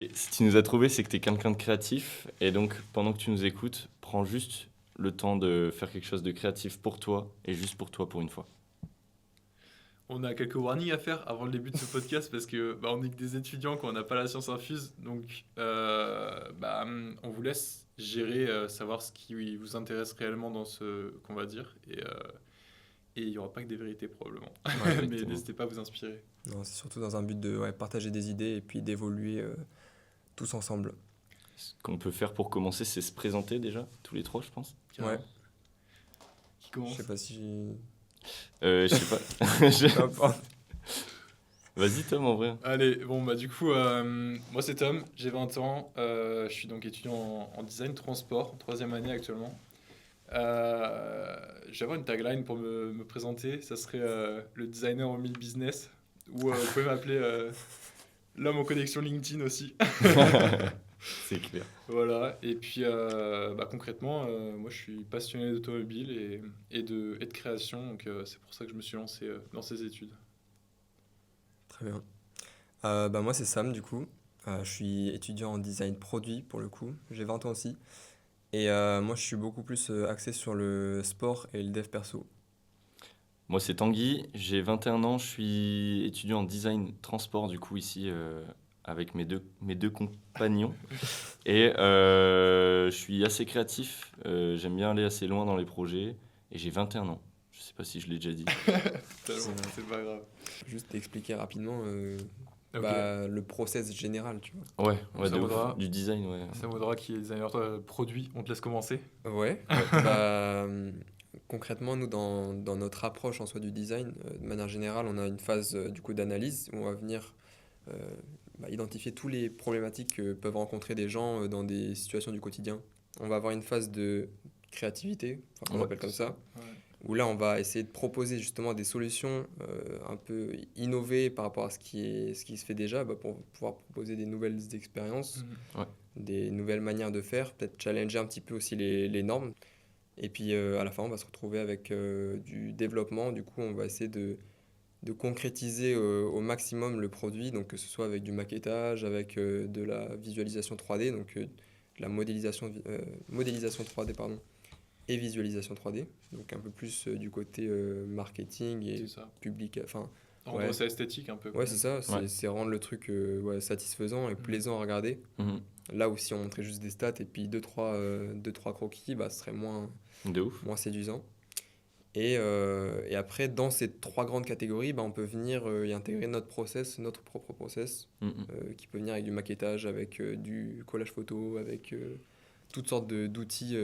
Et si tu nous as trouvé, c'est que tu es quelqu'un de créatif. Et donc, pendant que tu nous écoutes, prends juste le temps de faire quelque chose de créatif pour toi et juste pour toi pour une fois. On a quelques warnings à faire avant le début de ce podcast parce que on est que des étudiants quand on n'a pas la science infuse. Donc, on vous laisse gérer, savoir ce qui vous intéresse réellement dans ce qu'on va dire. Et il n'y aura pas que des vérités probablement. Ouais, Mais Exactement. n'hésitez pas à vous inspirer. non, c'est surtout dans un but de partager des idées et puis d'évoluer tous ensemble. Ce qu'on peut faire pour commencer, c'est se présenter déjà, tous les trois, je pense. Carrément. Ouais. Qui Je commence? sais pas si. Je sais pas. Peu importe. Vas-y, Tom, en vrai. Allez, du coup, moi c'est Tom, j'ai 20 ans, je suis donc étudiant en design transport, en troisième année actuellement. Je vais avoir une tagline pour me présenter, ça serait le designer au mille business, ou vous pouvez m'appeler l'homme aux connexions LinkedIn aussi. C'est clair. Voilà, et puis concrètement, moi je suis passionné d'automobile et de création, donc c'est pour ça que je me suis lancé dans ces études. Très bien. Moi, c'est Sam, du coup. Je suis étudiant en design produit, pour le coup. J'ai 20 ans aussi. Et moi, je suis beaucoup plus axé sur le sport et le dev perso. Moi, c'est Tanguy, j'ai 21 ans, je suis étudiant en design transport, du coup, ici, avec mes deux compagnons. Et je suis assez créatif, j'aime bien aller assez loin dans les projets, et j'ai 21 ans. Je sais pas si je l'ai déjà dit. Tellement, c'est pas grave. Juste t'expliquer rapidement Ok, le process général, tu vois. Ouais, donc ouais, ça de ouf. vaudra, Du design, ouais. ça vaudra qui est designer produit, on te laisse commencer. Ouais. Concrètement, nous, dans notre approche en soi du design, de manière générale, on a une phase du coup d'analyse où on va venir euh, identifier tous les problématiques que peuvent rencontrer des gens dans des situations du quotidien. On va avoir une phase de créativité, enfin, qu'on Ouais, appelle comme ça, Ouais. où là, on va essayer de proposer justement des solutions un peu innovées par rapport à ce qui se fait déjà, pour pouvoir proposer des nouvelles expériences, Mhm. ouais. des nouvelles manières de faire, peut-être challenger un petit peu aussi les normes. Et puis à la fin, on va se retrouver avec du développement. Du coup, on va essayer de concrétiser au maximum le produit, donc que ce soit avec du maquettage, avec de la visualisation 3D, donc de la modélisation 3D, pardon, et visualisation 3D, donc un peu plus du côté marketing C'est et ça. public. Enfin, Rendre ouais, ça esthétique un peu. ouais, c'est ça, Ouais. c'est rendre le truc satisfaisant et plaisant à regarder. Mhm. Là où si on montrait juste des stats et puis deux, trois croquis, ce serait De ouf. moins séduisant. Et après, dans ces trois grandes catégories, on peut venir y intégrer notre process, notre propre process, Mhm. qui peut venir avec du maquettage, avec du collage photo, avec toutes sortes d'outils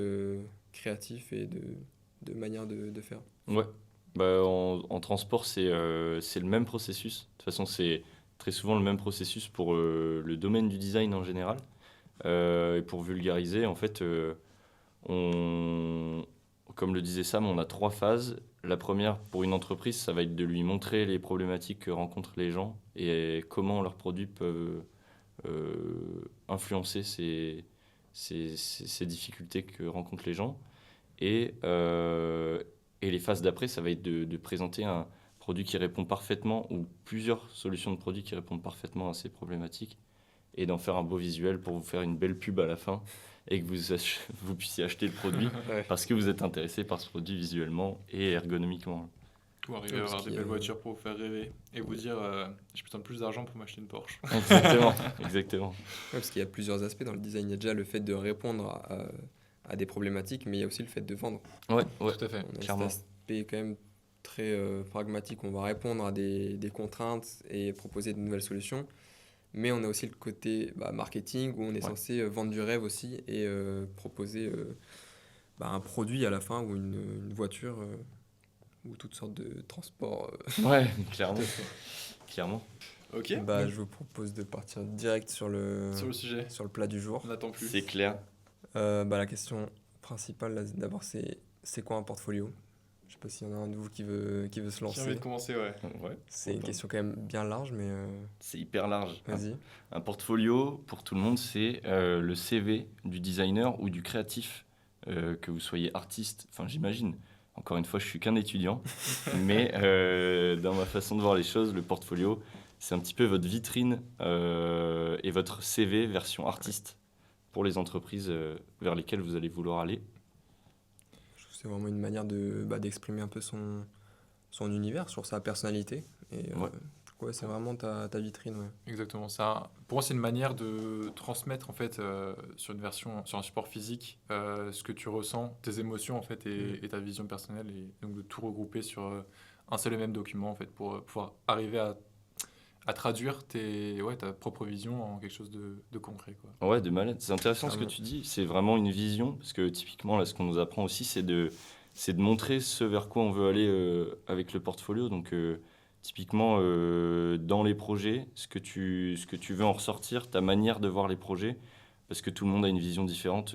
créatifs et de manières de faire. Ouais. Bah, en transport, c'est le même processus. De toute façon, c'est très souvent le même processus pour le domaine du design en général. Et pour vulgariser, en fait, on, comme le disait Sam, on a trois phases. La première, pour une entreprise, ça va être de lui montrer les problématiques que rencontrent les gens et comment leurs produits peuvent influencer ces difficultés que rencontrent les gens. Et, euh, et les phases d'après, ça va être de présenter un produit qui répond parfaitement ou plusieurs solutions de produits qui répondent parfaitement à ces problématiques et d'en faire un beau visuel pour vous faire une belle pub à la fin et que vous puissiez acheter le produit Ouais. parce que vous êtes intéressé par ce produit visuellement et ergonomiquement. Ou arriver Ouais, à parce avoir des qu'il y belles a- voitures pour vous faire rêver et vous dire j'ai besoin de plus d'argent pour m'acheter une Porsche. Exactement, exactement. Ouais, parce qu'il y a plusieurs aspects dans le design. Il y a déjà le fait de répondre à des problématiques, mais il y a aussi le fait de vendre. Ouais, ouais, Tout à fait. On a clairement. cet aspect quand même très pragmatique. On va répondre à des contraintes et proposer de nouvelles solutions. Mais on a aussi le côté marketing où on est Ouais. censé vendre du rêve aussi et proposer un produit à la fin ou une voiture ou toutes sortes de transports. Ouais, clairement, clairement. Ok, donc Je vous propose de partir direct sur le, sur le sujet, sur le plat du jour. on n'attend plus. C'est clair. La question principale, là, d'abord, c'est quoi un portfolio? Je sais pas s'il y en a un de vous qui veut se Qui a envie lancer. de commencer, ouais. Ouais, C'est une autant. question quand même bien large, mais C'est hyper large. vas-y. Un portfolio, pour tout le monde, c'est le CV du designer ou du créatif, que vous soyez artiste, enfin j'imagine. Encore une fois, je suis qu'un étudiant, mais dans ma façon de voir les choses, le portfolio, c'est un petit peu votre vitrine et votre CV version artiste pour les entreprises vers lesquelles vous allez vouloir aller. Je trouve que c'est vraiment une manière d'exprimer un peu son univers, sur sa personnalité. Et Ouais. ouais, c'est vraiment ta vitrine. Ouais. Exactement. Ça, pour moi, c'est une manière de transmettre en fait sur sur un support physique, ce que tu ressens, tes émotions en fait et ta vision personnelle, et donc de tout regrouper sur un seul et même document en fait pour pouvoir arriver à traduire ta propre vision en quelque chose de concret, quoi. Ouais, de malade. C'est intéressant ce que Clairement. tu dis. C'est vraiment une vision, parce que typiquement, là, ce qu'on nous apprend aussi, c'est de montrer ce vers quoi on veut aller avec le portfolio. Donc, typiquement, dans les projets, ce que tu veux en ressortir, ta manière de voir les projets, parce que tout le monde a une vision différente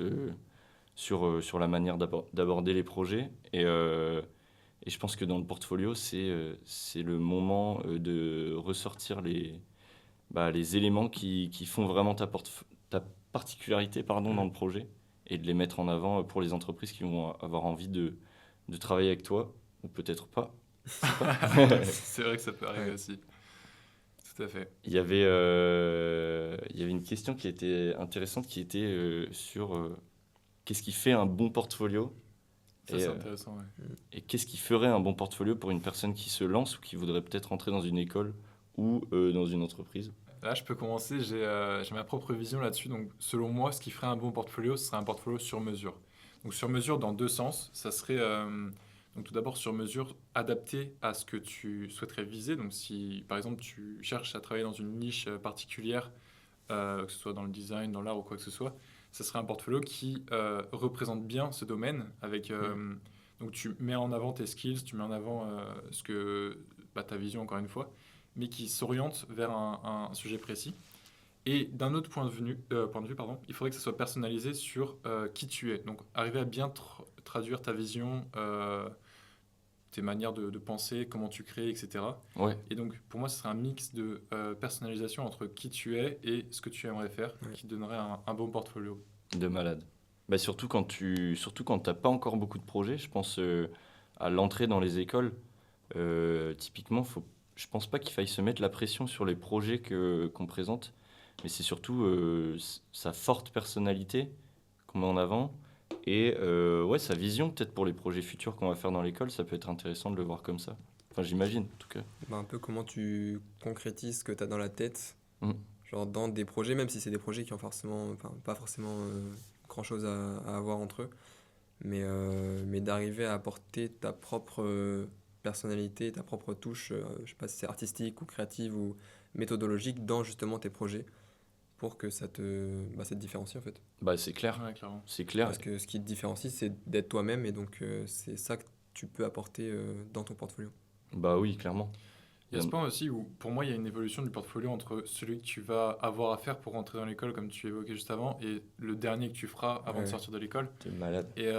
sur la manière d'aborder les projets. Et je pense que dans le portfolio, c'est le moment de ressortir les éléments qui font vraiment ta particularité dans le projet et de les mettre en avant pour les entreprises qui vont avoir envie de travailler avec toi, ou peut-être pas. C'est vrai que ça peut arriver Ouais. aussi. Tout à fait. Il y avait une question qui était intéressante qui était sur qu'est-ce qui fait un bon portfolio Ça, et, c'est euh, intéressant, ouais. et qu'est-ce qui ferait un bon portfolio pour une personne qui se lance ou qui voudrait peut-être entrer dans une école ou dans une entreprise. Là, je peux commencer. J'ai ma propre vision là-dessus. Donc, selon moi, ce qui ferait un bon portfolio, ce serait un portfolio sur mesure. Donc, sur mesure dans deux sens. Ça serait, donc, tout d'abord, sur mesure adapté à ce que tu souhaiterais viser. Donc, si, par exemple, tu cherches à travailler dans une niche particulière, que ce soit dans le design, dans l'art ou quoi que ce soit, ça serait un portfolio qui représente bien ce domaine. Donc, tu mets en avant tes skills, tu mets en avant ta vision, encore une fois, mais qui s'oriente vers un sujet précis. Et d'un autre point de vue, pardon, il faudrait que ça soit personnalisé sur qui tu es. Donc, arriver à bien traduire ta vision, tes manières de penser, comment tu crées, etc. Ouais, Et donc, pour moi, ce serait un mix de personnalisation entre qui tu es et ce que tu aimerais faire, Ouais. qui donnerait un bon portfolio. de malade. Bah, surtout quand t'as pas encore beaucoup de projets, je pense à l'entrée dans les écoles. Typiquement, je pense pas qu'il faille se mettre la pression sur les projets qu'on présente, mais c'est surtout sa forte personnalité qu'on met en avant et ouais, sa vision peut-être pour les projets futurs qu'on va faire dans l'école, ça peut être intéressant de le voir comme ça. Enfin, j'imagine en tout cas. Un peu comment tu concrétises ce que tu as dans la tête, Mm. genre dans des projets, même si c'est des projets qui ont pas forcément grand-chose à avoir entre eux, mais d'arriver à apporter ta propre personnalité, ta propre touche, je sais pas si c'est artistique ou créative ou méthodologique dans justement tes projets pour que ça te différencie en fait. Bah, c'est clair, Ouais, clairement. c'est clair. Parce que ce qui te différencie, c'est d'être toi-même et donc c'est ça que tu peux apporter dans ton portfolio. Bah oui, clairement. Il y a ce point aussi où, pour moi, il y a une évolution du portfolio entre celui que tu vas avoir à faire pour rentrer dans l'école, comme tu évoquais juste avant, et le dernier que tu feras avant de Ouais. sortir de l'école. T'es malade. Et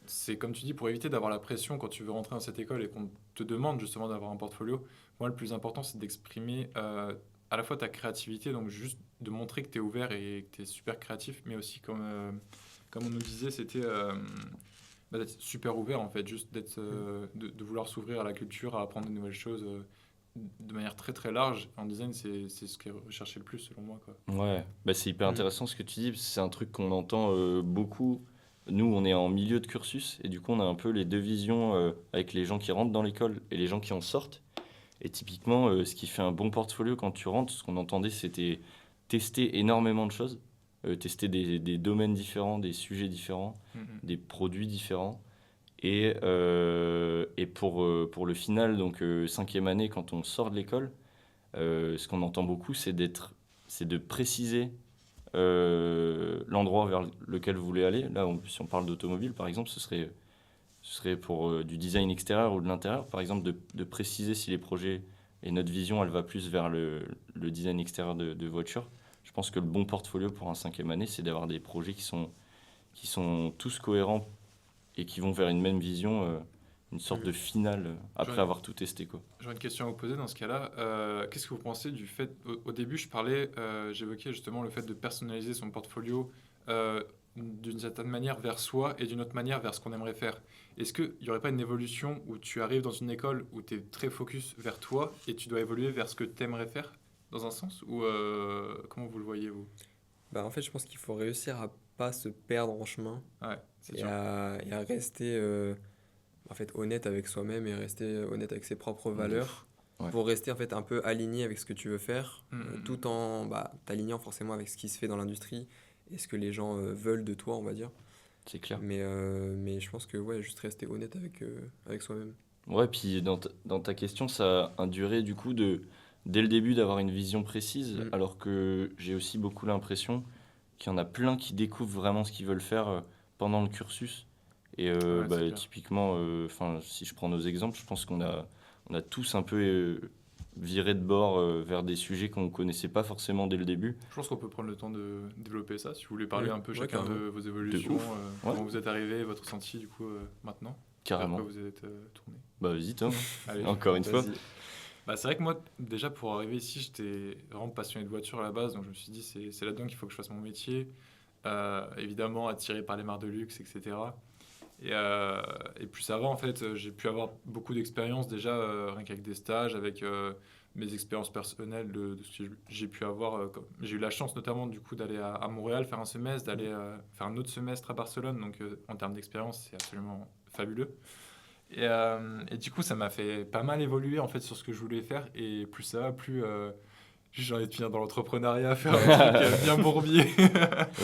c'est comme tu dis, pour éviter d'avoir la pression quand tu veux rentrer dans cette école et qu'on te demande justement d'avoir un portfolio, moi, le plus important, c'est d'exprimer à la fois ta créativité, donc juste de montrer que tu es ouvert et que tu es super créatif, mais aussi, comme on nous disait, c'était d'être super ouvert, en fait, juste de vouloir s'ouvrir à la culture, à apprendre de nouvelles choses de manière très très large. En design, c'est ce qui est recherché le plus, selon moi, quoi. Ouais, bah, c'est hyper Mm. intéressant ce que tu dis, parce que c'est un truc qu'on entend beaucoup. Nous, on est en milieu de cursus, et du coup, on a un peu les deux visions avec les gens qui rentrent dans l'école et les gens qui en sortent. Et typiquement, ce qui fait un bon portfolio quand tu rentres, ce qu'on entendait, c'était tester énormément de choses, tester des domaines différents, des sujets différents, Mhm. des produits différents. Et pour le final, donc cinquième année, quand on sort de l'école, ce qu'on entend beaucoup, c'est de préciser l'endroit vers lequel vous voulez aller. Là, si on parle d'automobile, par exemple, ce serait pour du design extérieur ou de l'intérieur, par exemple, de préciser si les projets et notre vision, elle va plus vers le design extérieur de voiture. Je pense que le bon portfolio pour un cinquième année, c'est d'avoir des projets qui sont tous cohérents et qui vont vers une même vision, une sorte de finale après Ouais. avoir tout testé, quoi. J'aurais une question à vous poser dans ce cas-là. Qu'est-ce que vous pensez du fait, au début, j'évoquais justement le fait de personnaliser son portfolio d'une certaine manière vers soi et d'une autre manière vers ce qu'on aimerait faire. Est-ce qu'il n'y aurait pas une évolution où tu arrives dans une école où tu es très focus vers toi et tu dois évoluer vers ce que tu aimerais faire dans un sens ou comment vous le voyez vous? Bah, en fait, je pense qu'il faut réussir à pas se perdre en chemin Ouais, c'est et sûr. à rester en fait, honnête avec soi-même et rester honnête avec ses propres De valeurs ouf. Ouais. pour rester en fait un peu aligné avec ce que tu veux faire, Mm. tout en t'alignant forcément avec ce qui se fait dans l'industrie et ce que les gens veulent de toi, on va dire. C'est clair. Mais je pense que ouais, juste rester honnête avec soi-même. Ouais, puis dans ta question, ça indurait du coup dès le début d'avoir une vision précise, Mm. alors que j'ai aussi beaucoup l'impression qu'il y en a plein qui découvrent vraiment ce qu'ils veulent faire pendant le cursus. Et Ouais, c'est clair. typiquement, si je prends nos exemples, je pense on a tous un peu viré de bord vers des sujets qu'on ne connaissait pas forcément dès le début. Je pense qu'on peut prendre le temps de développer ça. Si vous voulez parler Ouais, un peu ouais, chacun de carrément. vos évolutions, ouf. Ouais. comment vous êtes arrivé, votre ressenti du coup maintenant, vers Carrément. quoi vous êtes tourné. Bah vas-y Tom, Allez. encore une fois. Vas-y. Bah, c'est vrai que moi, déjà pour arriver ici, j'étais vraiment passionné de voiture à la base, donc je me suis dit c'est là-dedans qu'il faut que je fasse mon métier. Évidemment, attiré par les marques de luxe, etc. Et plus avant, en fait, j'ai pu avoir beaucoup d'expériences déjà, rien qu'avec des stages, avec mes expériences personnelles de ce que j'ai pu avoir. J'ai eu la chance notamment du coup d'aller à Montréal faire un semestre, d'aller faire un autre semestre à Barcelone, donc en termes d'expérience, c'est absolument fabuleux. Et du coup, ça m'a fait pas mal évoluer en fait sur ce que je voulais faire, et plus ça va, plus j'ai envie de finir dans l'entrepreneuriat, faire un truc bien bourbier.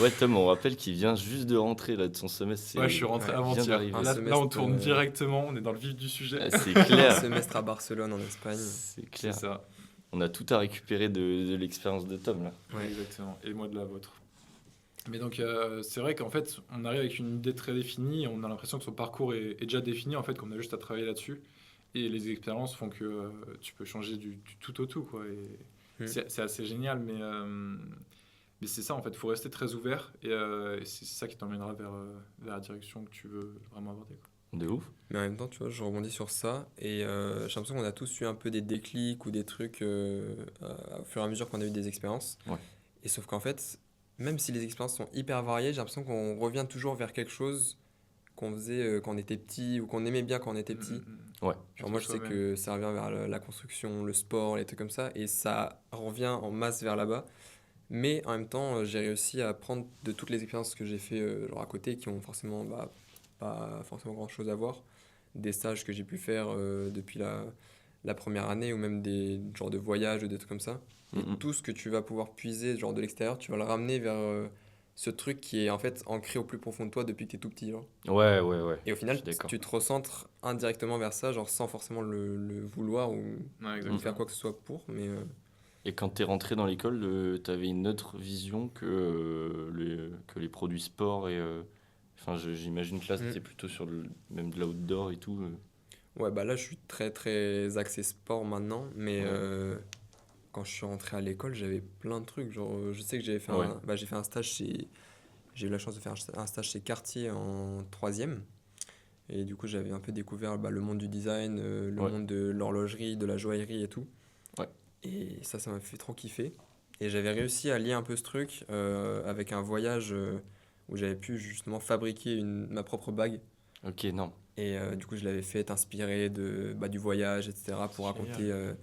Ouais Tom, on rappelle qu'il vient juste de rentrer là de son semestre. Ouais, je suis rentré Ouais, il vient avant-hier. d'arriver. Un Là, semestre, on tourne directement, on est dans le vif du sujet. Ah, c'est Un clair, semestre à Barcelone en Espagne. c'est C'est clair. ça, On a tout à récupérer de l'expérience de Tom là. Ouais. exactement. Et moi de la vôtre. Mais donc, c'est vrai qu'en fait, on arrive avec une idée très définie, et on a l'impression que son parcours est déjà défini, en fait, qu'on a juste à travailler là-dessus. Et les expériences font que tu peux changer du tout au tout, quoi. Et c'est assez génial, mais c'est ça, en fait, il faut rester très ouvert, et c'est ça qui t'emmènera vers la direction que tu veux vraiment aborder, quoi. De ouf. Mais en même temps, tu vois, je rebondis sur ça et j'ai l'impression qu'on a tous eu un peu des déclics ou des trucs au fur et à mesure qu'on a eu des expériences. Ouais. Et sauf qu'en fait, même si les expériences sont hyper variées, j'ai l'impression qu'on revient toujours vers quelque chose qu'on faisait quand on était petit ou qu'on aimait bien quand on était petit. Ouais. Genre moi, je sais que ça revient vers la construction, le sport, les trucs comme ça, et ça revient en masse vers là-bas. Mais en même temps, j'ai réussi à prendre de toutes les expériences que j'ai fait genre à côté, qui ont forcément pas forcément grand-chose à voir. Des stages que j'ai pu faire depuis la première année, ou même des genres de voyages ou des trucs comme ça. Et Mhm. tout ce que tu vas pouvoir puiser genre de l'extérieur, tu vas le ramener vers ce truc qui est en fait ancré au plus profond de toi depuis que tu es tout petit. Genre. Ouais, ouais, ouais. Et au Je final, suis d'accord. tu te recentres indirectement vers ça, genre sans forcément le vouloir ou Ouais, faire exactement. quoi que ce soit pour. Mais Et quand t'es rentré dans l'école, t'avais une autre vision que les produits sport et enfin j'imagine que là Mm. c'était plutôt sur même de l'outdoor et tout. ouais, bah là, je suis très très axé sport maintenant. Mais Ouais. quand je suis rentré à l'école, j'avais plein de trucs. Genre, je sais que Ouais. j'ai fait un stage chez. J'ai eu la chance de faire un stage chez Cartier en troisième. Et du coup, j'avais un peu découvert le monde du design, le Ouais. monde de l'horlogerie, de la joaillerie et tout. Ouais. Et ça m'a fait trop kiffer. Et j'avais réussi à lier un peu ce truc avec un voyage où j'avais pu justement fabriquer ma propre bague. Ok, non. Et du coup, je l'avais fait inspiré du voyage, etc. pour C'est génial. raconter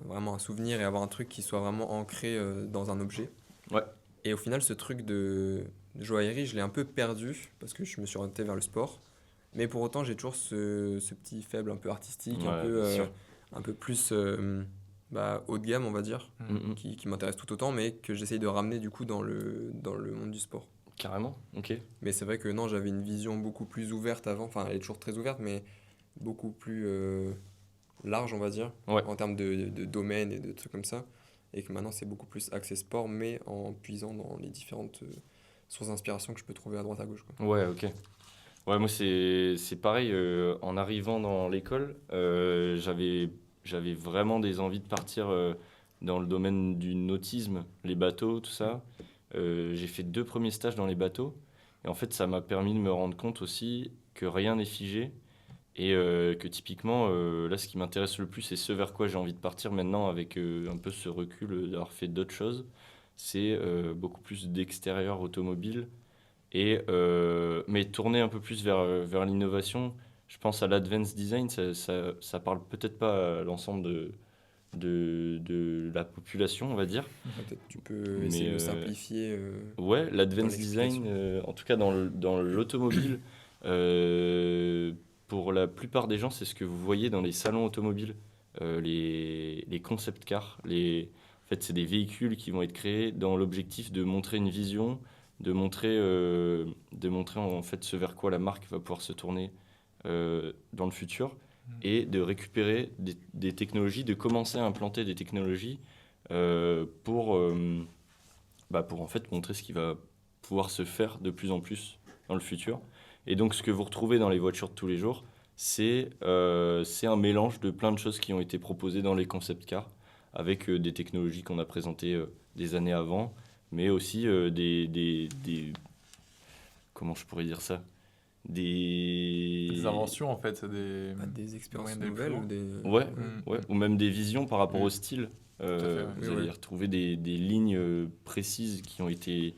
vraiment un souvenir et avoir un truc qui soit vraiment ancré dans un objet. Ouais. Et au final, ce truc de joaillerie, je l'ai un peu perdu parce que je me suis orienté vers le sport. Mais pour autant, j'ai toujours ce petit faible un peu artistique, Ouais, bien sûr. un peu plus haut de gamme, on va dire, Mhm. qui m'intéresse tout autant, mais que j'essaye de ramener du coup dans le monde du sport. Carrément. Ok. Mais c'est vrai que non, j'avais une vision beaucoup plus ouverte avant, enfin elle est toujours très ouverte, mais beaucoup plus large, on va dire, Ouais. en termes de domaine et de trucs comme ça. Et que maintenant c'est beaucoup plus axé sport, mais en puisant dans les différentes sources d'inspiration que je peux trouver à droite à gauche, quoi. Ouais, ok. Ouais, moi c'est pareil. En arrivant dans l'école, j'avais vraiment des envies de partir dans le domaine du nautisme, les bateaux, tout ça. J'ai fait 2 premiers stages dans les bateaux. Et en fait, ça m'a permis de me rendre compte aussi que rien n'est figé. Et que typiquement, là, ce qui m'intéresse le plus et ce vers quoi j'ai envie de partir maintenant avec un peu ce recul d'avoir fait d'autres choses, c'est beaucoup plus d'extérieur automobile Mais tourner un peu plus vers l'innovation, je pense à l'advanced design, ça parle peut-être pas à l'ensemble de la population, on va dire. Peut-être tu peux Mais essayer de le simplifier ouais, dans l'advanced design, l'explication. en tout cas dans l'automobile, euh, pour la plupart des gens, c'est ce que vous voyez dans les salons automobiles, les concept cars. En fait, c'est des véhicules qui vont être créés dans l'objectif de montrer une vision, de montrer en fait ce vers quoi la marque va pouvoir se tourner dans le futur et de récupérer des technologies, de commencer à implanter des technologies pour en fait montrer ce qui va pouvoir se faire de plus en plus dans le futur. Et donc ce que vous retrouvez dans les voitures de tous les jours, c'est un mélange de plein de choses qui ont été proposées dans les concept cars, avec des technologies qu'on a présentées des années avant, mais aussi comment je pourrais dire ça? Des Des... inventions, en fait, c'est des Des expériences moyens d'aller plus nouvelles loin. ou des... Ouais, Mm. ouais, ou même des visions par rapport Mm. au style. Tout à fait, ouais. Vous Oui, allez ouais. retrouver des lignes précises qui ont été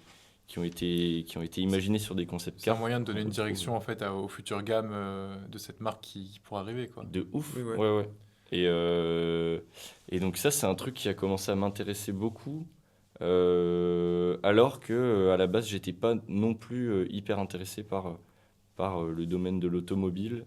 imaginées sur des concept C'est un cars. moyen de donner On une retrouve direction, en fait, aux futures gammes de cette marque qui pourra arriver, quoi. de ouf. Oui, ouais. Ouais, ouais. Et donc ça, c'est un truc qui a commencé à m'intéresser beaucoup, alors que à la base, j'étais pas non plus hyper intéressé par le domaine de l'automobile.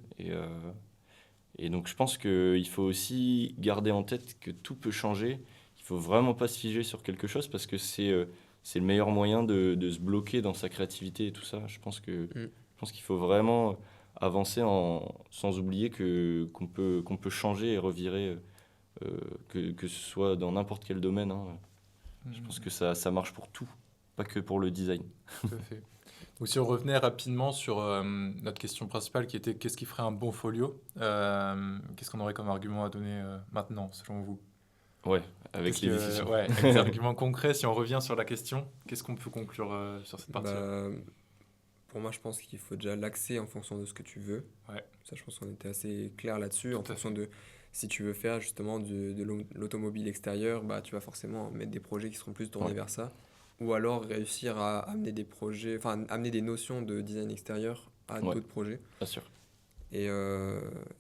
Et donc je pense qu'il faut aussi garder en tête que tout peut changer. Il faut vraiment pas se figer sur quelque chose parce que c'est le meilleur moyen de se bloquer dans sa créativité et tout ça. Je pense qu'il faut vraiment avancer sans oublier qu'on peut changer et revirer, que ce soit dans n'importe quel domaine, hein. Je pense que ça marche pour tout, pas que pour le design. Tout à fait. Donc, si on revenait rapidement sur notre question principale qui était qu'est-ce qui ferait un bon folio, qu'est-ce qu'on aurait comme argument à donner maintenant, selon vous? Ouais, avec Qu'est-ce les que- décisions. ouais, avec des arguments concrets, si on revient sur la question, qu'est-ce qu'on peut conclure sur cette partie-là? Bah, pour moi, je pense qu'il faut déjà l'axer en fonction de ce que tu veux. Ouais. Ça, je pense qu'on était assez clair là-dessus. En Tout à fonction de si tu veux faire justement de l'automobile extérieure, bah, tu vas forcément mettre des projets qui seront plus tournés Ouais. vers ça. Ou alors réussir à amener des projets, enfin amener des notions de design extérieur à Ouais. d'autres projets. Bien sûr. Et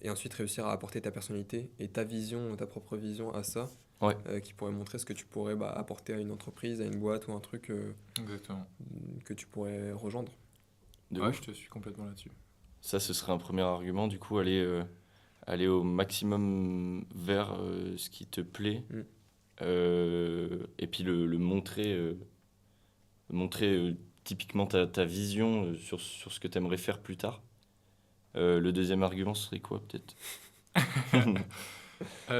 ensuite réussir à apporter ta personnalité et ta vision, ta propre vision à ça, Ouais. qui pourrait montrer ce que tu pourrais apporter à une entreprise, à une boîte ou un truc Exactement. que tu pourrais rejoindre. De Ouais, ouf. je te suis complètement là-dessus. Ça, ce serait un premier argument. Du coup, aller au maximum vers ce qui te plaît. Mm. Et puis le montrer typiquement ta vision sur ce que tu aimerais faire plus tard. Le deuxième argument serait quoi, peut-être?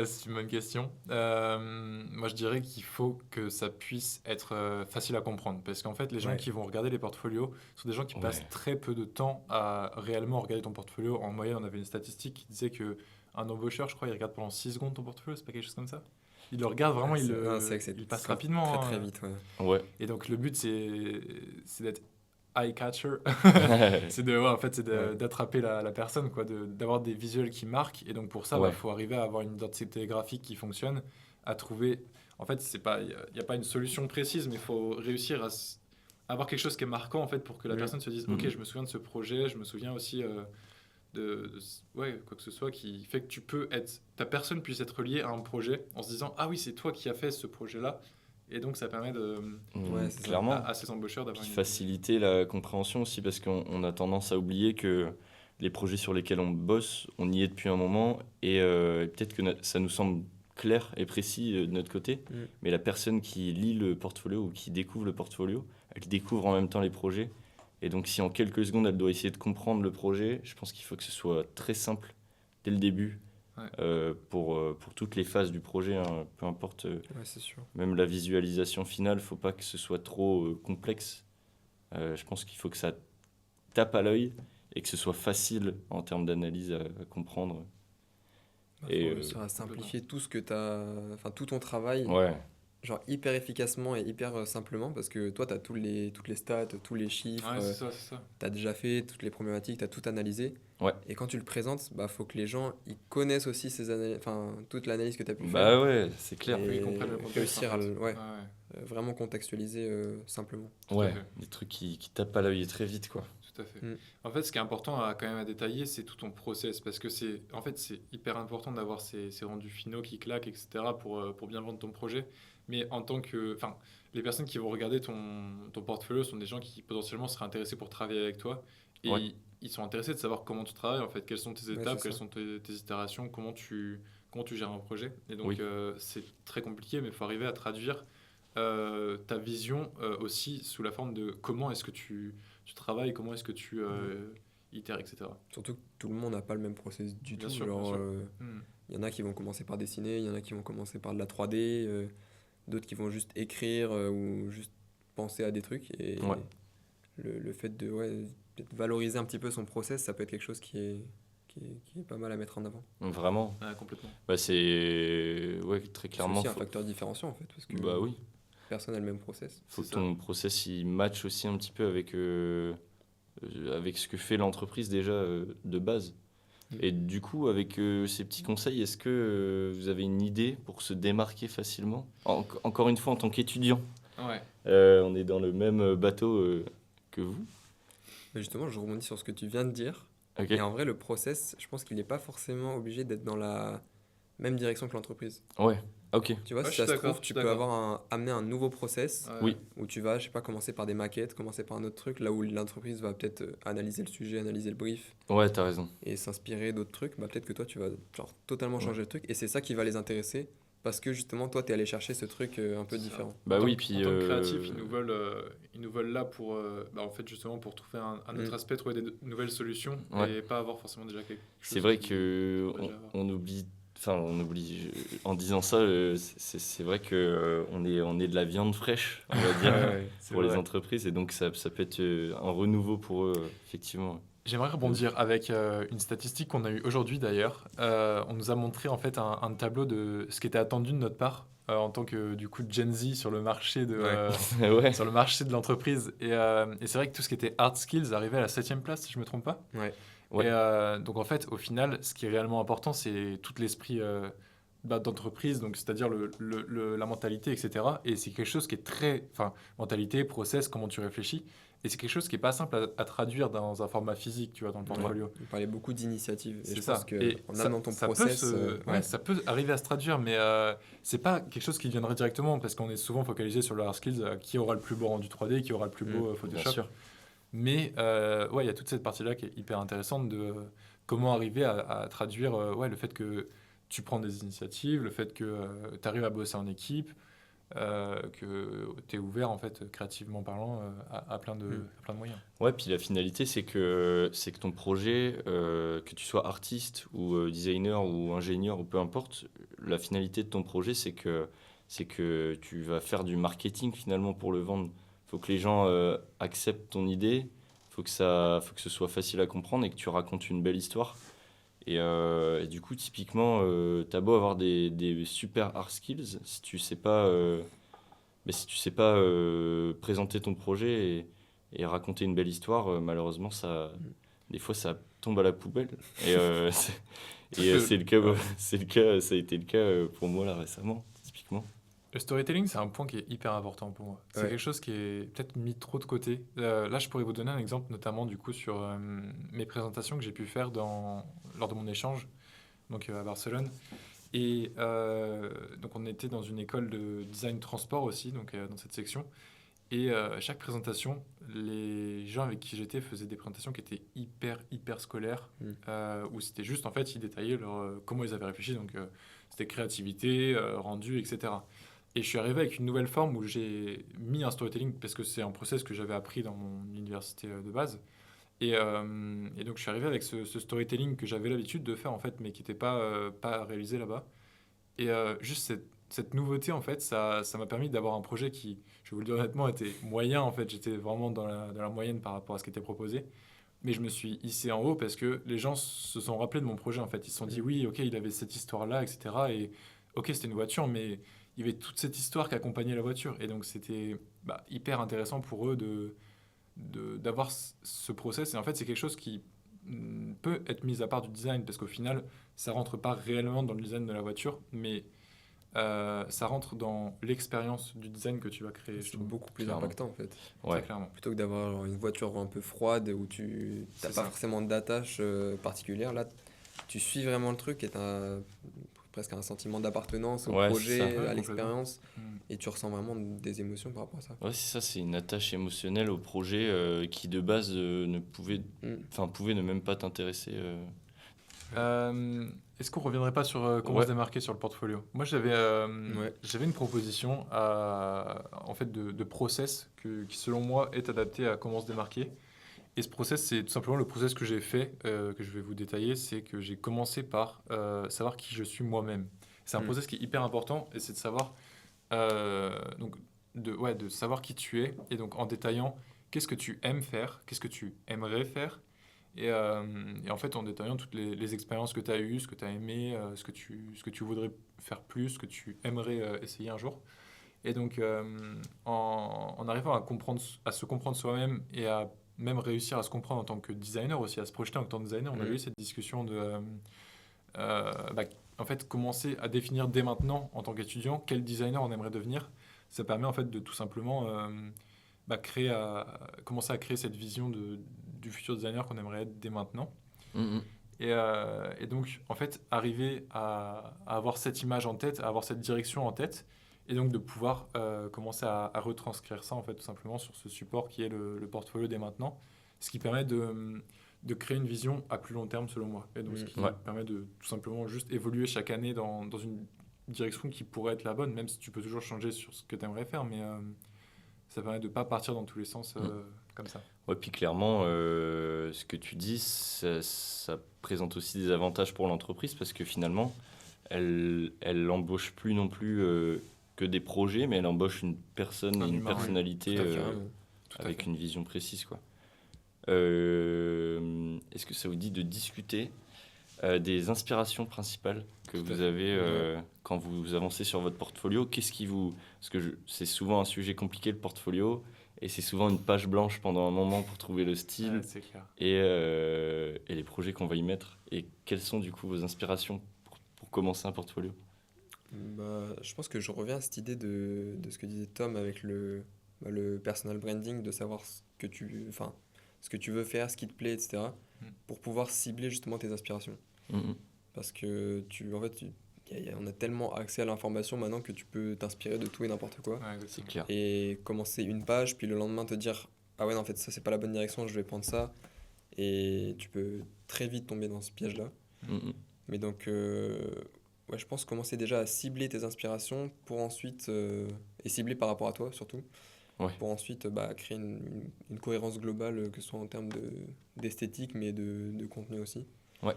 C'est une bonne question. Moi, je dirais qu'il faut que ça puisse être facile à comprendre. Parce qu'en fait, les gens Ouais. qui vont regarder les portfolios sont des gens qui Ouais. passent très peu de temps à réellement regarder ton portfolio. En moyenne, on avait une statistique qui disait qu'un embaucheur, je crois, il regarde pendant 6 secondes ton portfolio. C'est pas quelque chose comme ça? Il le regarde vraiment, Ouais, c'est vrai que il passe très, rapidement. Très hein. très vite, ouais. Ouais. Et donc, le but, c'est d'être eye-catcher. C'est Ouais. d'attraper la personne, quoi, d'avoir des visuels qui marquent. Et donc pour ça, Ouais. faut arriver à avoir une identité graphique qui fonctionne, à trouver. En fait, il n'y a pas une solution précise, mais il faut réussir à avoir quelque chose qui est marquant en fait pour que la Mm. personne se dise, Mhm. ok, je me souviens de ce projet, je me souviens aussi ouais, quoi que ce soit qui fait que ta personne puisse être liée à un projet en se disant, ah oui, c'est toi qui as fait ce projet-là. Et donc ça permet Ouais, c'est ça. Clairement. à ces embaucheurs d'avoir Puis une faciliter la compréhension aussi, parce qu'on a tendance à oublier que les projets sur lesquels on bosse, on y est depuis un moment, et peut-être que ça nous semble clair et précis de notre côté, Mm. mais la personne qui lit le portfolio ou qui découvre le portfolio, elle découvre en même temps les projets. Et donc si en quelques secondes, elle doit essayer de comprendre le projet, je pense qu'il faut que ce soit très simple dès le début. Ouais. Pour toutes les phases du projet, hein, peu importe, Ouais, c'est sûr. même la visualisation finale, faut pas que ce soit trop complexe. Je pense qu'il faut que ça tape à l'œil et que ce soit facile en termes d'analyse à comprendre. Bah, Et, faut réussir à simplifier tout ce que t'as, enfin tout ton travail Ouais, genre hyper efficacement et hyper simplement parce que toi, tu as toutes les stats, tous les chiffres, Ouais, c'est ça. tu as déjà fait toutes les problématiques, tu as tout analysé. Ouais. Et quand tu le présentes, bah, faut que les gens ils connaissent aussi enfin, toute l'analyse que tu as pu faire Bah ouais, c'est clair. Pour qu'ils et comprennent le contexte, réussir en à fait. ouais, Ouais, vraiment contextualiser simplement. à Ouais, fait. des trucs qui tapent à l'œil très vite, quoi. tout à fait. Mm. En fait, ce qui est important quand même à détailler, c'est tout ton process, parce que en fait, c'est hyper important d'avoir ces rendus finaux qui claquent, etc., pour bien vendre ton projet. Mais enfin, les personnes qui vont regarder ton portfolio sont des gens qui potentiellement seraient intéressés pour travailler avec toi, et Ouais. ils sont intéressés de savoir comment tu travailles, en fait, quelles sont tes Ouais, étapes, c'est quelles ça. sont tes itérations, comment tu gères un projet. Et donc, Oui. c'est très compliqué, mais il faut arriver à traduire ta vision aussi sous la forme de comment est-ce que tu travailles, comment est-ce que tu itères, etc. Surtout que tout le monde n'a pas le même process du Bien tout. sûr, bien Genre, sûr. Hmm. il y en a qui vont commencer par dessiner, il y en a qui vont commencer par de la 3D, d'autres qui vont juste écrire ou juste penser à des trucs. Et Ouais. le fait de ouais, peut-être valoriser un petit peu son process, ça peut être quelque chose qui est pas mal à mettre en avant. Vraiment. Ouais, complètement. Bah c'est... Ouais, très C'est clairement. aussi un facteur différenciant en fait, parce que Bah oui. personne n'a le même process. Faut que C'est ça. ton process il match aussi un petit peu avec ce que fait l'entreprise déjà de base. Mm. Et du coup, avec ces petits conseils, est-ce que vous avez une idée pour se démarquer facilement? Encore une fois, en tant qu'étudiant, Ouais. on est dans le même bateau que vous. Mais justement, je rebondis sur ce que tu viens de dire. Ok. Et en vrai, le process, je pense qu'il n'est pas forcément obligé d'être dans la même direction que l'entreprise. Ouais. Ok. Tu vois, Ouais, si je ça suis se d'accord, trouve, je tu suis peux d'accord. amener un nouveau process Ouais. Oui. où tu vas, je sais pas, commencer par des maquettes, commencer par un autre truc, là où l'entreprise va peut-être analyser le sujet, analyser le brief Ouais, t'as raison. et s'inspirer d'autres trucs. Bah, peut-être que toi, tu vas genre, totalement Ouais. changer le truc et c'est ça qui va les intéresser parce que justement, toi, tu es allé chercher ce truc un peu C'est ça. différent. Bah En tant oui, que- puis En tant que créatif, ils nous veulent là pour, en fait, justement, pour trouver un autre Mm. aspect, trouver des nouvelles solutions Ouais. et pas avoir forcément déjà quelque chose. c'est vrai qui- que qu'on va déjà avoir. on oublie. Enfin, on oublie. En disant ça, c'est vrai que on est de la viande fraîche, on va dire, C'est pour les vrai. entreprises, et donc ça peut être un renouveau pour eux, effectivement. J'aimerais rebondir avec une statistique qu'on a eue aujourd'hui d'ailleurs. On nous a montré en fait un tableau de ce qui était attendu de notre part en tant que du coup Gen Z sur le marché Ouais. sur le marché de l'entreprise. Et c'est vrai que tout ce qui était hard skills arrivait à la 7e place, si je me trompe pas. Ouais. Ouais. Et donc en fait, au final, ce qui est réellement important, c'est tout l'esprit d'entreprise, donc c'est-à-dire la mentalité, etc. Et c'est quelque chose qui est enfin, mentalité, process, comment tu réfléchis. Et c'est quelque chose qui est pas simple à traduire dans un format physique, tu vois, dans le portfolio. On parlait beaucoup d'initiatives et C'est je ça. pense que Et en amenant ton ça peut process, ouais, ça peut arriver à se traduire, mais c'est pas quelque chose qui viendrait directement parce qu'on est souvent focalisé sur le hard skills, qui aura le plus beau rendu 3D, qui aura le plus beau Bien Photoshop. sûr. Mais ouais, il y a toute cette partie-là qui est hyper intéressante de comment arriver à traduire ouais, le fait que tu prends des initiatives, le fait que tu arrives à bosser en équipe, que tu es ouvert en fait créativement parlant à plein de moyens. Ouais, puis la finalité, c'est que ton projet, que tu sois artiste ou designer ou ingénieur ou peu importe, la finalité de ton projet, c'est que tu vas faire du marketing finalement pour le vendre. Faut que les gens acceptent ton idée, faut que ce soit facile à comprendre et que tu racontes une belle histoire. Et du coup, typiquement, t'as beau avoir des super hard skills, si tu sais pas présenter ton projet et raconter une belle histoire, malheureusement, des fois, ça tombe à la poubelle. Et, c'est le cas, ça a été le cas pour moi là récemment, typiquement. Le storytelling, c'est un point qui est hyper important pour moi. C'est Ouais. quelque chose qui est peut-être mis trop de côté. Là, je pourrais vous donner un exemple, notamment du coup sur mes présentations que j'ai pu faire lors de mon échange donc, à Barcelone. Et donc, on était dans une école de design transport aussi, donc dans cette section. Et à chaque présentation, les gens avec qui j'étais faisaient des présentations qui étaient hyper scolaires, où c'était juste, en fait, ils détaillaient comment ils avaient réfléchi. Donc, c'était créativité, rendu, etc. Et je suis arrivé avec une nouvelle forme où j'ai mis un storytelling, parce que c'est un process que j'avais appris dans mon université de base. Et donc, je suis arrivé avec ce storytelling que j'avais l'habitude de faire, en fait, mais qui n'était pas réalisé là-bas. Et juste cette nouveauté, en fait, ça m'a permis d'avoir un projet qui, je vais vous le dire honnêtement, était moyen. En fait, j'étais vraiment dans la moyenne par rapport à ce qui était proposé. Mais je me suis hissé en haut parce que les gens se sont rappelés de mon projet, en fait. Ils se sont dit, oui, ok, il avait cette histoire-là, etc. Et ok, c'était une voiture, mais il y avait toute cette histoire qui accompagnait la voiture. Et donc, c'était hyper intéressant pour eux d'avoir ce process. Et en fait, c'est quelque chose qui peut être mis à part du design, parce qu'au final, ça rentre pas réellement dans le design de la voiture, mais ça rentre dans l'expérience du design que tu vas créer. C'est beaucoup plus Clairement. impactant en fait. Ouais. Clairement. Plutôt que d'avoir genre, une voiture un peu froide où tu n'as C'est pas ça. forcément d'attache particulière, là tu suis vraiment le truc et tu as presque un sentiment d'appartenance au Ouais, c'est projet, ça. Ouais, à complètement. l'expérience, Mm. et tu ressens vraiment des émotions par rapport à ça. Ouais, c'est ça, c'est une attache émotionnelle au projet qui de base pouvait ne même pas t'intéresser. Est-ce qu'on reviendrait pas sur comment Ouais. se démarquer sur le portfolio? Moi, j'avais une proposition en fait de process qui, selon moi, est adapté à comment se démarquer. Et ce process, c'est tout simplement le process que j'ai fait, que je vais vous détailler. C'est que j'ai commencé par savoir qui je suis moi-même. C'est un process qui est hyper important, et c'est de savoir de savoir qui tu es, et donc en détaillant qu'est-ce que tu aimes faire, qu'est-ce que tu aimerais faire. Et en fait, en détaillant toutes les expériences que tu as eues, ce que tu as aimé, ce que tu voudrais faire plus, ce que tu aimerais essayer un jour. Et donc, en arrivant à se comprendre soi-même, et à même réussir à se comprendre en tant que designer aussi, à se projeter en tant que designer, on a eu cette discussion en fait, commencer à définir dès maintenant, en tant qu'étudiant, quel designer on aimerait devenir. Ça permet en fait de tout simplement commencer à créer cette vision du futur designer qu'on aimerait être dès maintenant. Mhm. Et donc, en fait, arriver à avoir cette image en tête, à avoir cette direction en tête, et donc de pouvoir commencer à retranscrire ça, en fait, tout simplement sur ce support qui est le portfolio dès maintenant, ce qui permet de créer une vision à plus long terme, selon moi. Et donc, ce qui Ouais. permet de tout simplement juste évoluer chaque année dans une direction qui pourrait être la bonne, même si tu peux toujours changer sur ce que tu aimerais faire, mais ça permet de ne pas partir dans tous les sens comme ça. Ouais, puis clairement, ce que tu dis, ça présente aussi des avantages pour l'entreprise parce que finalement, elle embauche plus non plus que des projets, mais elle embauche une personne Un et une humain, oui. personnalité Tout à fait, carrément. Tout à avec fait. une vision précise, quoi. Est-ce que ça vous dit de discuter des inspirations principales que Tout à vous fait. avez quand vous avancez sur votre portfolio? Parce que c'est souvent un sujet compliqué, le portfolio, et c'est souvent une page blanche pendant un moment pour trouver le style Ouais, c'est clair. et les projets qu'on va y mettre. Et quelles sont du coup vos inspirations pour commencer un portfolio? Je pense que je reviens à cette idée de ce que disait Tom avec le personal branding, de savoir ce que tu veux faire, ce qui te plaît, etc. pour pouvoir cibler justement tes aspirations. Mhm. Parce que on a tellement accès à l'information maintenant que tu peux t'inspirer de tout et n'importe quoi. Ouais, C'est exactement. clair. Et commencer une page, puis le lendemain te dire ah ouais, non, en fait, ça c'est pas la bonne direction, je vais prendre ça. Et tu peux très vite tomber dans ce piège-là. Mhm. Mais donc, ouais, je pense commencer déjà à cibler tes inspirations pour ensuite, et cibler par rapport à toi surtout, Ouais. pour ensuite créer une cohérence globale, que ce soit en termes d'esthétique, mais de contenu aussi. Ouais.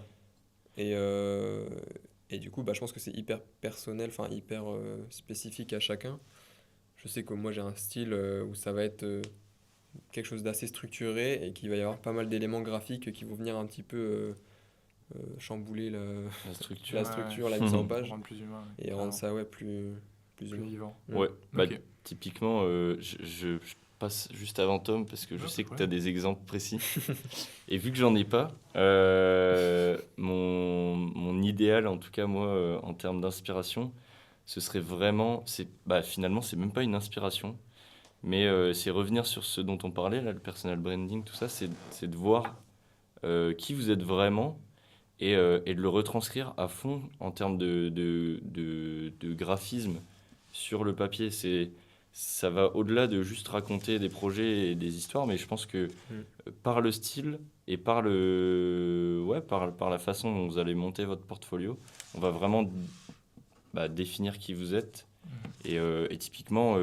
Et du coup, je pense que c'est hyper personnel, enfin hyper spécifique à chacun. Je sais que moi j'ai un style où ça va être quelque chose d'assez structuré et qu'il va y avoir pas mal d'éléments graphiques qui vont venir un petit peu chambouler La structure. la structure, la mise en Pour page rendre plus humain. et rendre ça plus plus humain. vivant. Ouais, Ok. typiquement, je passe juste avant Tom parce que je Ouais, sais pas que de tu as problème. des exemples précis. Et vu que j'en ai pas, mon idéal, en tout cas moi, en termes d'inspiration, ce serait vraiment, finalement, c'est même pas une inspiration, mais c'est revenir sur ce dont on parlait, là, le personal branding, tout ça, c'est de voir qui vous êtes vraiment et de le retranscrire à fond en termes de graphisme sur le papier. Ça va au-delà de juste raconter des projets et des histoires, mais je pense que par le style et par la façon dont vous allez monter votre portfolio, on va vraiment définir qui vous êtes. Et typiquement,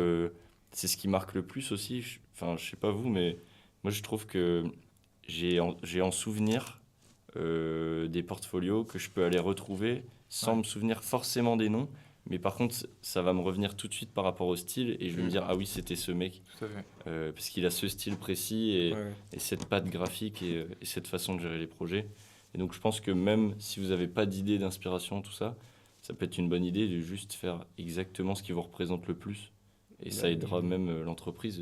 c'est ce qui marque le plus aussi. Enfin, je sais pas vous, mais moi je trouve que j'ai en souvenir des portfolios que je peux aller retrouver sans me souvenir forcément des noms. Mais par contre, ça va me revenir tout de suite par rapport au style et je vais me dire, ah oui, c'était ce mec. Tout à fait. Parce qu'il a ce style précis et, Ouais. et cette patte graphique et cette façon de gérer les projets. Et donc je pense que même si vous n'avez pas d'idée d'inspiration, tout ça ça peut être une bonne idée de juste faire exactement ce qui vous représente le plus. Et ça Ouais, aidera même l'entreprise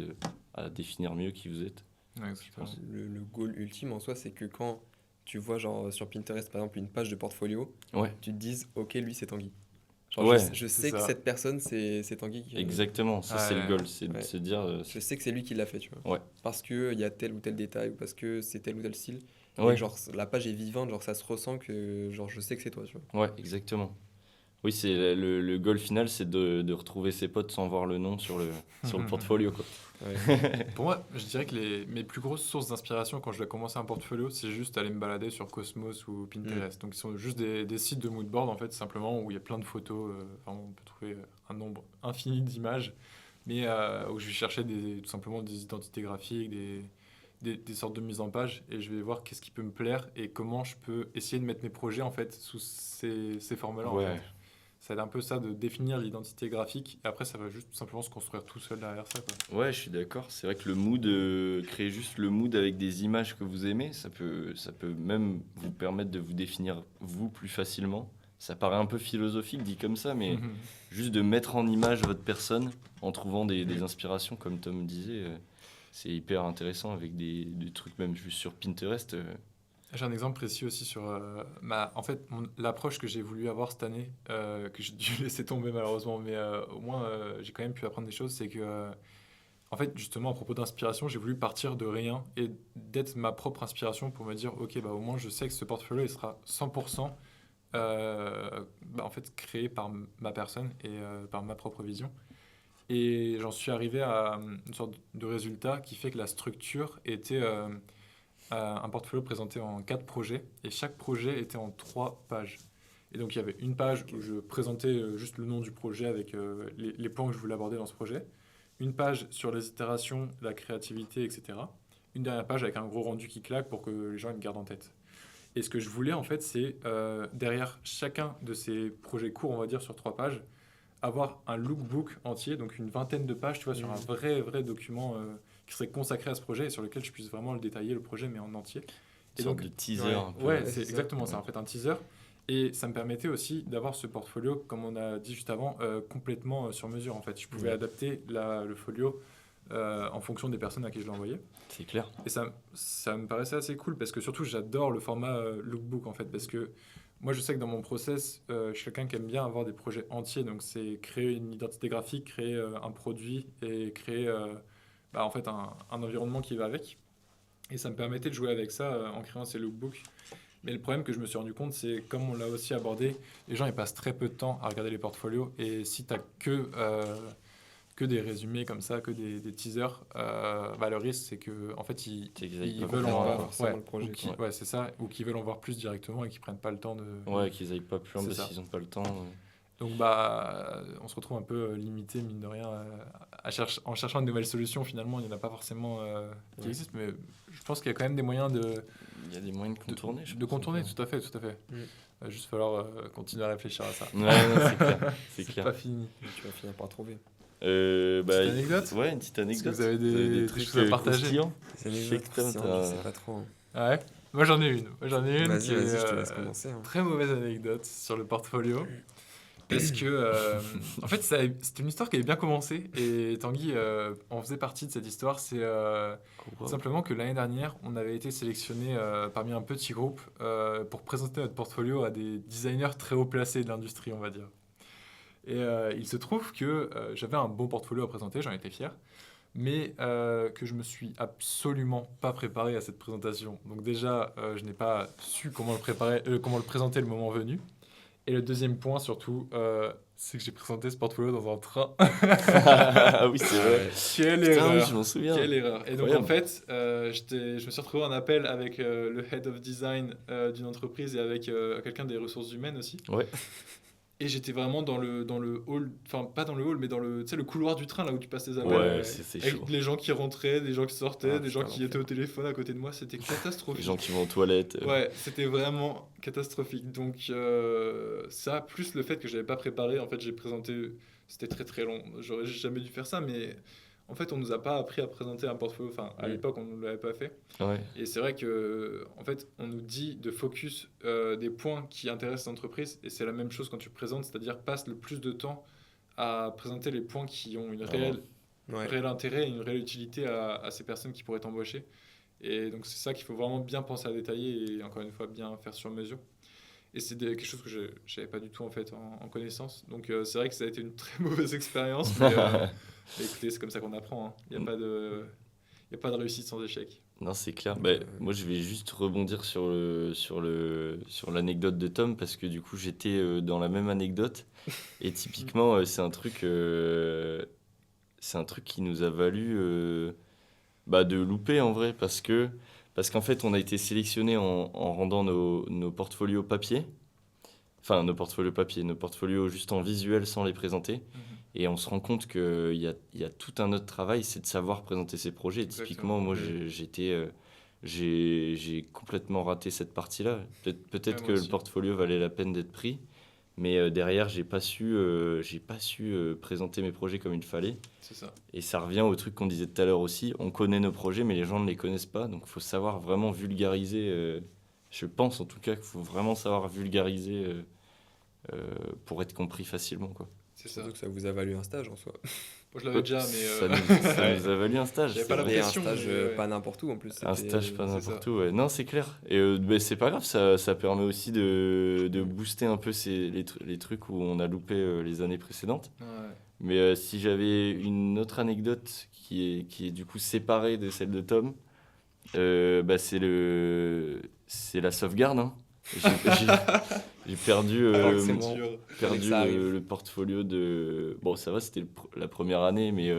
à définir mieux qui vous êtes. Ouais, Je pense. Le goal ultime en soi, c'est que quand tu vois genre sur Pinterest par exemple une page de portfolio, Ouais, tu te dises ok lui c'est Tanguy. Genre, Ouais, je c'est sais que ça. cette personne c'est Tanguy. exactement. Ça, c'est le Ouais. goal. C'est de Ouais. se dire. Je sais que c'est lui qui l'a fait, tu vois. Ouais. Parce qu'il y a tel ou tel détail, ou parce que c'est tel ou tel style. Et Ouais, que, genre, la page est vivante, genre, ça se ressent que, genre, je sais que c'est toi, tu vois. ouais, exactement. Oui, c'est le goal final, c'est de retrouver ses potes sans voir le nom sur le portfolio, quoi. Ouais. Pour moi, je dirais que mes plus grosses sources d'inspiration quand je dois commencer un portfolio, c'est juste aller me balader sur Cosmos ou Pinterest. Donc, ils sont juste des sites de mood board, en fait, simplement, où il y a plein de photos. Enfin, on peut trouver un nombre infini d'images, mais où je vais chercher tout simplement des identités graphiques, des sortes de mise en page, et je vais voir qu'est-ce qui peut me plaire et comment je peux essayer de mettre mes projets, en fait, sous ces formes-là, en Ouais, fait. Ça aide un peu ça de définir l'identité graphique, et après, ça va juste tout simplement se construire tout seul derrière ça, quoi. ouais, je suis d'accord. C'est vrai que le mood, créer juste le mood avec des images que vous aimez, ça peut même vous permettre de vous définir vous plus facilement. Ça paraît un peu philosophique dit comme ça, mais juste de mettre en image votre personne en trouvant des inspirations, comme Tom disait, c'est hyper intéressant avec des trucs même juste sur Pinterest. J'ai un exemple précis aussi sur en fait, l'approche que j'ai voulu avoir cette année, que j'ai dû laisser tomber malheureusement, mais au moins j'ai quand même pu apprendre des choses, c'est que, en fait, justement, à propos d'inspiration, j'ai voulu partir de rien et d'être ma propre inspiration pour me dire, ok, bah, au moins je sais que ce portfolio, il sera 100% en fait, créé par ma personne et par ma propre vision. Et j'en suis arrivé à une sorte de résultat qui fait que la structure était un portfolio présenté en 4 projets et chaque projet était en 3 pages. Et donc il y avait une page où je présentais juste le nom du projet avec les points que je voulais aborder dans ce projet, une page sur les itérations, la créativité, etc. Une dernière page avec un gros rendu qui claque pour que les gens ils me gardent en tête. Et ce que je voulais en fait, c'est derrière chacun de ces projets courts, on va dire sur 3 pages, avoir un lookbook entier, donc une vingtaine de pages, tu vois, sur un vrai document qui serait consacré à ce projet et sur lequel je puisse vraiment le détailler, le projet, mais en entier. Une Et sorte donc, de teaser ouais. un peu. ouais, c'est c'est ça. exactement ça, Ouais. en fait, un teaser. Et ça me permettait aussi d'avoir ce portfolio, comme on a dit juste avant, complètement sur mesure, en fait. Je pouvais Ouais. adapter le folio en fonction des personnes à qui je l'envoyais. C'est clair. Et ça me paraissait assez cool parce que surtout j'adore le format lookbook en fait parce que moi je sais que dans mon process je suis quelqu'un qui aime bien avoir des projets entiers donc c'est créer une identité graphique, créer un produit et créer en fait un environnement qui va avec et ça me permettait de jouer avec ça en créant ces lookbooks. Mais le problème que je me suis rendu compte, c'est comme on l'a aussi abordé, les gens ils passent très peu de temps à regarder les portfolios et si tu n'as que des résumés comme ça, que des teasers, le risque c'est que en fait ils pas veulent forcément en la- voir, forcément le projet, quoi. ouais c'est ça, ou qu'ils veulent en voir plus directement et qu'ils prennent pas le temps de. Ouais, qu'ils aillent pas plus loin C'est parce ça. qu'ils ont pas le temps. Donc on se retrouve un peu limité mine de rien en cherchant de nouvelles solutions. Finalement, il n'y en a pas forcément qui Ouais. existent, mais je pense qu'il y a quand même des moyens Il y a des moyens de contourner, je de pense. contourner. Tout à fait, tout à fait. Mm. Il va juste falloir continuer à réfléchir à ça. Ouais, non, c'est clair. C'est C'est clair. pas fini. Et tu vas finir par trouver. Petite anecdote. Ouais, une petite anecdote. vous avez des trucs choses à partager croustillants C'est Je les sais autres, que Tom, c'est- t'as- je sais pas trop. Ouais. Moi j'en ai une. Vas-y, qui est, vas-y, je te laisse commencer. hein. très mauvaise anecdote sur le portfolio. Parce que, en fait, c'est une histoire qui avait bien commencé. Et Tanguy en faisait partie de cette histoire. C'est Wow. simplement que l'année dernière, on avait été sélectionné parmi un petit groupe pour présenter notre portfolio à des designers très haut placés de l'industrie, on va dire. Et il se trouve que j'avais un bon portfolio à présenter, j'en étais fier. Mais que je me suis absolument pas préparé à cette présentation. Donc déjà, je n'ai pas su comment le présenter le moment venu. Et le deuxième point surtout, c'est que j'ai présenté ce portfolio dans un train. Ah oui, c'est vrai. Quelle Putain, oui, erreur! je m'en souviens. Quelle erreur! Et donc Incroyable. en fait, je me suis retrouvé en appel avec le head of design d'une entreprise et avec quelqu'un des ressources humaines aussi. Ouais. Et j'étais vraiment dans le hall, enfin pas dans le hall, mais dans tu sais, le couloir du train là où tu passes tes appels. Ouais, c'est Avec chaud. les gens qui rentraient, des gens qui sortaient, Ah, des gens putain, qui étaient au téléphone à côté de moi, c'était Les catastrophique. gens qui vont aux toilettes. Ouais, c'était vraiment catastrophique. Donc ça, plus le fait que j'avais pas préparé, en fait j'ai présenté, c'était très très long. J'aurais jamais dû faire ça, mais en fait, on nous a pas appris à présenter un portfolio. Enfin, à l'époque, on ne l'avait pas fait. Ouais. Et c'est vrai que, en fait, on nous dit de focus des points qui intéressent l'entreprise. Et c'est la même chose quand tu présentes, c'est-à-dire passe le plus de temps à présenter les points qui ont réel intérêt et une réelle utilité à ces personnes qui pourraient t'embaucher. Et donc, c'est ça qu'il faut vraiment bien penser à détailler et encore une fois, bien faire sur mesure. Et c'est quelque chose que je n'avais pas du tout en fait en connaissance. Donc c'est vrai que ça a été une très mauvaise expérience. Mais écoutez, c'est comme ça qu'on apprend. Hein. Il n'y a pas de réussite sans échec. Non, c'est clair. Moi, je vais juste rebondir sur l'anecdote de Tom parce que du coup, j'étais dans la même anecdote. Et typiquement, c'est un truc qui nous a valu de louper en vrai parce qu'en fait, on a été sélectionné en rendant nos portfolios papier. Enfin, nos portfolios juste en visuel sans les présenter. Et on se rend compte qu'il y a tout un autre travail, c'est de savoir présenter ses projets. Et typiquement, moi, j'ai complètement raté cette partie-là. Peut-être que le portfolio valait la peine d'être pris. Mais derrière, j'ai pas su présenter mes projets comme il fallait. C'est ça. Et ça revient au truc qu'on disait tout à l'heure aussi. On connaît nos projets, mais les gens ne les connaissent pas. Donc, il faut savoir vraiment vulgariser. Je pense en tout cas qu'il faut vraiment savoir vulgariser pour être compris facilement, quoi. C'est Surtout que ça vous a valu un stage en soi. Moi, je l'avais déjà, mais... Ça nous a valu un stage. J'avais pas la pression. Un stage pas n'importe où en plus. Un stage pas n'importe où, ouais. Non, c'est clair. Et c'est pas grave, ça permet aussi de booster un peu les trucs où on a loupé les années précédentes. Ouais. Mais si j'avais une autre anecdote qui est du coup séparée de celle de Tom, c'est la sauvegarde. Hein. J'ai perdu le portfolio de... Bon, ça va, c'était la première année, mais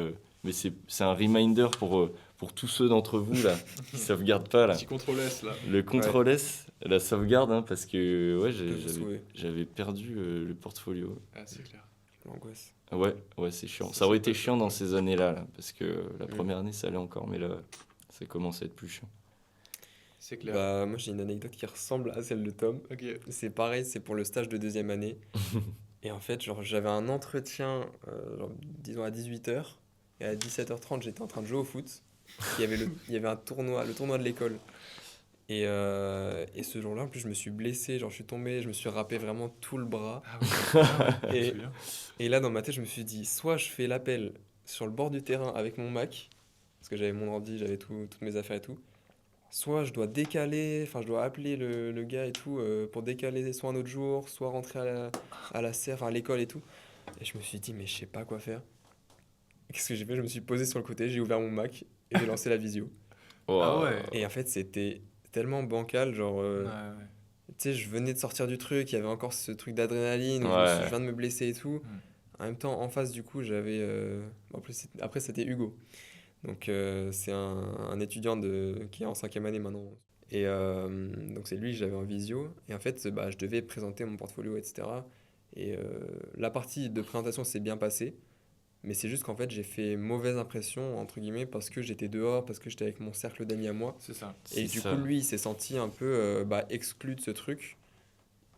c'est un reminder pour tous ceux d'entre vous là, qui ne sauvegardent pas. Là. Petit contrôle S, là. Le contrôle S, la sauvegarde, hein, parce que j'avais perdu le portfolio. Ah, c'est clair. L'angoisse. Ouais, c'est chiant. Ça aurait été chiant dans ces années-là, là, parce que la première année, ça allait encore, mais là, ça commence à être plus chiant. C'est clair. Moi, j'ai une anecdote qui ressemble à celle de Tom. Ok. C'est pareil, c'est pour le stage de deuxième année. Et en fait, j'avais un entretien, disons à 18h. Et à 17h30, j'étais en train de jouer au foot. Il y avait un tournoi, le tournoi de l'école. Et ce jour-là, en plus, je me suis blessé. Je suis tombé, je me suis râpé vraiment tout le bras. Ah oui. Et là, dans ma tête, je me suis dit, soit je fais l'appel sur le bord du terrain avec mon Mac, parce que j'avais mon ordi, j'avais toutes mes affaires et tout. Soit je dois décaler, enfin je dois appeler le gars et tout pour décaler soit un autre jour, soit rentrer à la serre, à l'école et tout. Et je me suis dit, mais je sais pas quoi faire. Qu'est-ce que j'ai fait? Je me suis posé sur le côté, j'ai ouvert mon Mac et j'ai lancé la visio. Ah ouais. Et en fait, c'était tellement bancal, genre... Tu sais, je venais de sortir du truc, il y avait encore ce truc d'adrénaline, où je viens de me blesser et tout. En même temps, en face, du coup, j'avais... après, c'était Hugo. Donc, c'est un étudiant qui est en 5e année maintenant. Et donc, c'est lui que j'avais en visio. Et en fait, je devais présenter mon portfolio, etc. Et la partie de présentation s'est bien passée. Mais c'est juste qu'en fait, j'ai fait mauvaise impression, entre guillemets, parce que j'étais dehors, parce que j'étais avec mon cercle d'amis à moi. C'est ça. Et du coup, lui, il s'est senti un peu exclu de ce truc.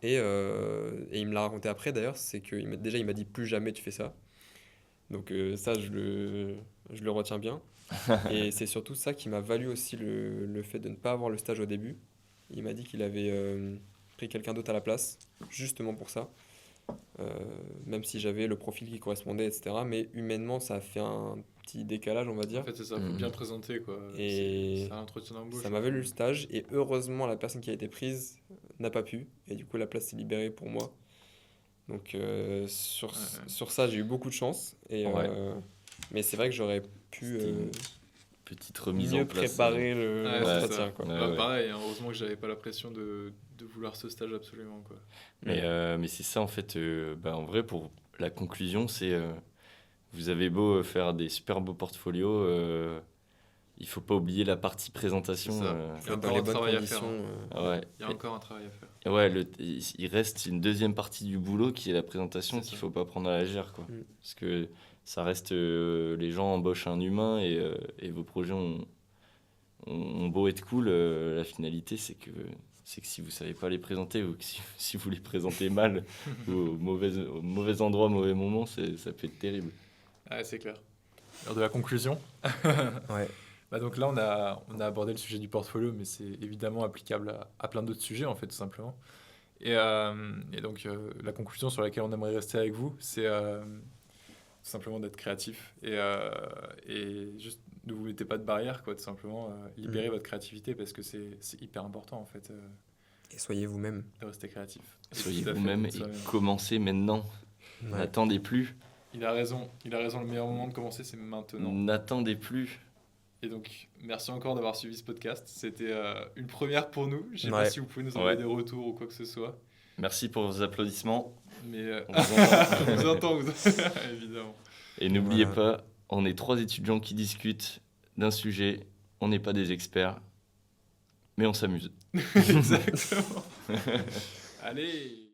Et il me l'a raconté après, d'ailleurs, c'est qu'il m'a dit plus jamais tu fais ça. Donc ça, je le retiens bien. Et c'est surtout ça qui m'a valu aussi le fait de ne pas avoir le stage au début. Il m'a dit qu'il avait pris quelqu'un d'autre à la place, justement pour ça. Même si j'avais le profil qui correspondait, etc. Mais humainement, ça a fait un petit décalage, on va dire. En fait, c'est ça, faut bien présenter, quoi. Et c'est un entretien d'embauche. ça m'a valu le stage. Et heureusement, la personne qui a été prise n'a pas pu. Et du coup, la place s'est libérée pour moi. Donc, sur ça, j'ai eu beaucoup de chance. Mais c'est vrai que j'aurais pu petite remise mieux en place, préparer l'entretien. Pareil, hein, heureusement que j'avais pas la pression de vouloir ce stage absolument, quoi. Mais c'est ça en fait, en vrai pour la conclusion, c'est vous avez beau faire des super beaux portfolios, il faut pas oublier la partie présentation. Il y a encore un travail à faire. Il y a encore un travail à faire. Il reste une deuxième partie du boulot qui est la présentation qu'il faut pas prendre à la légère, quoi. Parce que ça reste, les gens embauchent un humain et vos projets ont beau être cool, la finalité c'est que si vous savez pas les présenter ou que si vous les présentez mal ou au mauvais endroit, au mauvais moment, ça peut être terrible. Ah, c'est clair. L'heure de la conclusion. Ouais. Bah donc là, on a abordé le sujet du portfolio, mais c'est évidemment applicable à plein d'autres sujets, en fait, tout simplement. Et donc, la conclusion sur laquelle on aimerait rester avec vous, c'est tout simplement d'être créatif. Et juste, ne vous mettez pas de barrière, quoi, tout simplement. Libérez votre créativité parce que c'est hyper important, en fait, Et soyez vous-même. de rester créatif. Soyez Tout à fait, vous-même d'être et soi-même. commencez maintenant. Ouais. N'attendez plus. Il a raison, le meilleur moment de commencer, c'est maintenant. N'attendez plus. Et donc, merci encore d'avoir suivi ce podcast. C'était une première pour nous. Je sais pas Ouais. si vous pouvez nous envoyer Ouais. des retours ou quoi que ce soit. Merci pour vos applaudissements. Mais On vous entend. on vous entend, évidemment. Et n'oubliez Voilà. pas, on est 3 étudiants qui discutent d'un sujet. On n'est pas des experts, mais on s'amuse. Exactement. Allez.